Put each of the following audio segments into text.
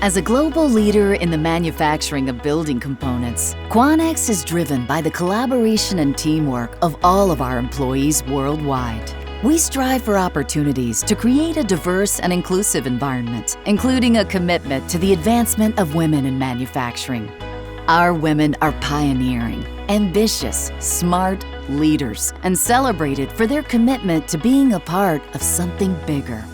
As a global leader in the manufacturing of building components, Quanex is driven by the collaboration and teamwork of all of our employees worldwide. We strive for opportunities to create a diverse and inclusive environment, including a commitment to the advancement of women in manufacturing. Our women are pioneering, ambitious, smart leaders, and celebrated for their commitment to being a part of something bigger.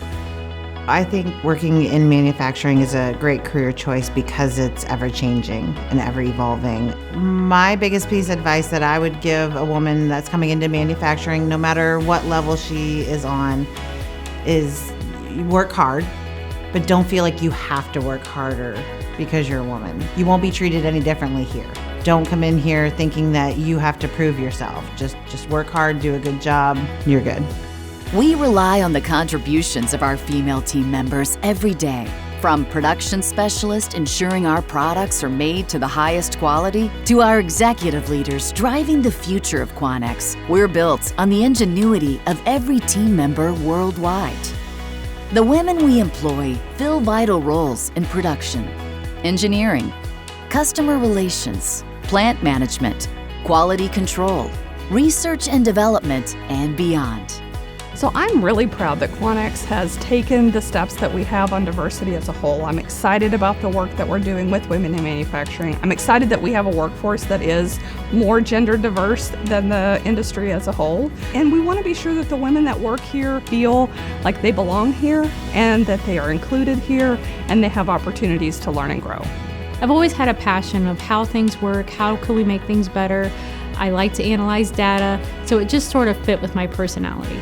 I think working in manufacturing is a great career choice because it's ever-changing and ever-evolving. My biggest piece of advice that I would give a woman that's coming into manufacturing, no matter what level she is on, is work hard, but don't feel like you have to work harder because you're a woman. You won't be treated any differently here. Don't come in here thinking that you have to prove yourself. Just work hard, do a good job, you're good. We rely on the contributions of our female team members every day. From production specialists ensuring our products are made to the highest quality, to our executive leaders driving the future of Quanex, we're built on the ingenuity of every team member worldwide. The women we employ fill vital roles in production, engineering, customer relations, plant management, quality control, research and development, and beyond. So I'm really proud that Quanex has taken the steps that we have on diversity as a whole. I'm excited about the work that we're doing with women in manufacturing. I'm excited that we have a workforce that is more gender diverse than the industry as a whole. And we want to be sure that the women that work here feel like they belong here and that they are included here and they have opportunities to learn and grow. I've always had a passion of how things work, how can we make things better. I like to analyze data, so it just sort of fit with my personality.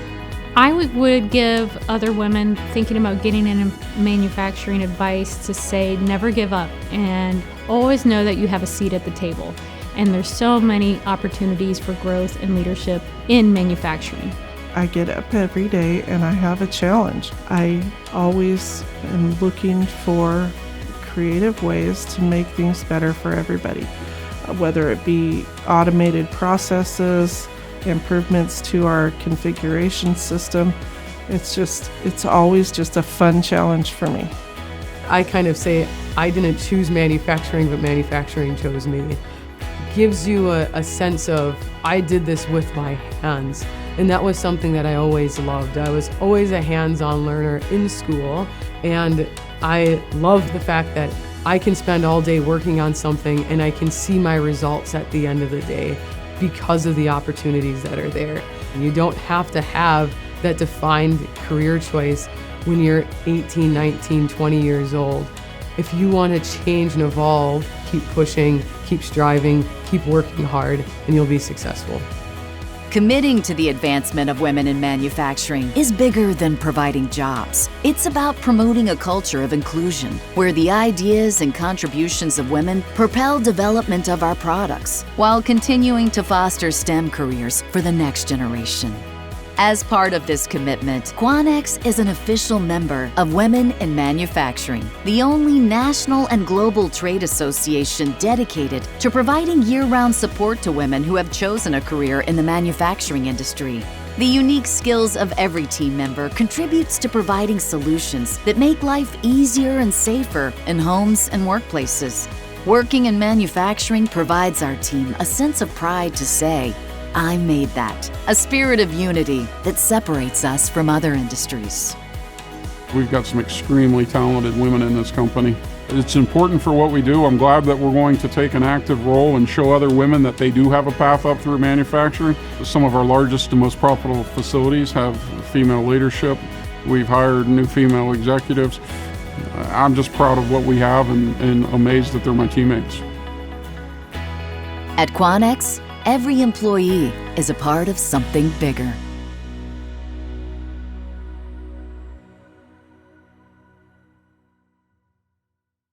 I would give other women thinking about getting into manufacturing advice to say never give up and always know that you have a seat at the table. And there's so many opportunities for growth and leadership in manufacturing. I get up every day and I have a challenge. I always am looking for creative ways to make things better for everybody, whether it be automated processes, improvements to our configuration system. It's always just a fun challenge for me. I kind of say I didn't choose manufacturing, but manufacturing chose me. Gives you a sense of I did this with my hands, and that was something that I always loved. I was always a hands-on learner in school, and I love the fact that I can spend all day working on something and I can see my results at the end of the day because of the opportunities that are there. You don't have to have that defined career choice when you're 18, 19, 20 years old. If you want to change and evolve, keep pushing, keep striving, keep working hard, and you'll be successful. Committing to the advancement of women in manufacturing is bigger than providing jobs. It's about promoting a culture of inclusion, where the ideas and contributions of women propel development of our products, while continuing to foster STEM careers for the next generation. As part of this commitment, Quanex is an official member of Women in Manufacturing, the only national and global trade association dedicated to providing year-round support to women who have chosen a career in the manufacturing industry. The unique skills of every team member contributes to providing solutions that make life easier and safer in homes and workplaces. Working in manufacturing provides our team a sense of pride to say, I made that, a spirit of unity that separates us from other industries. We've got some extremely talented women in this company. It's important for what we do. I'm glad that we're going to take an active role and show other women that they do have a path up through manufacturing. Some of our largest and most profitable facilities have female leadership. We've hired new female executives. I'm just proud of what we have and amazed that they're my teammates. At Quanex, every employee is a part of something bigger.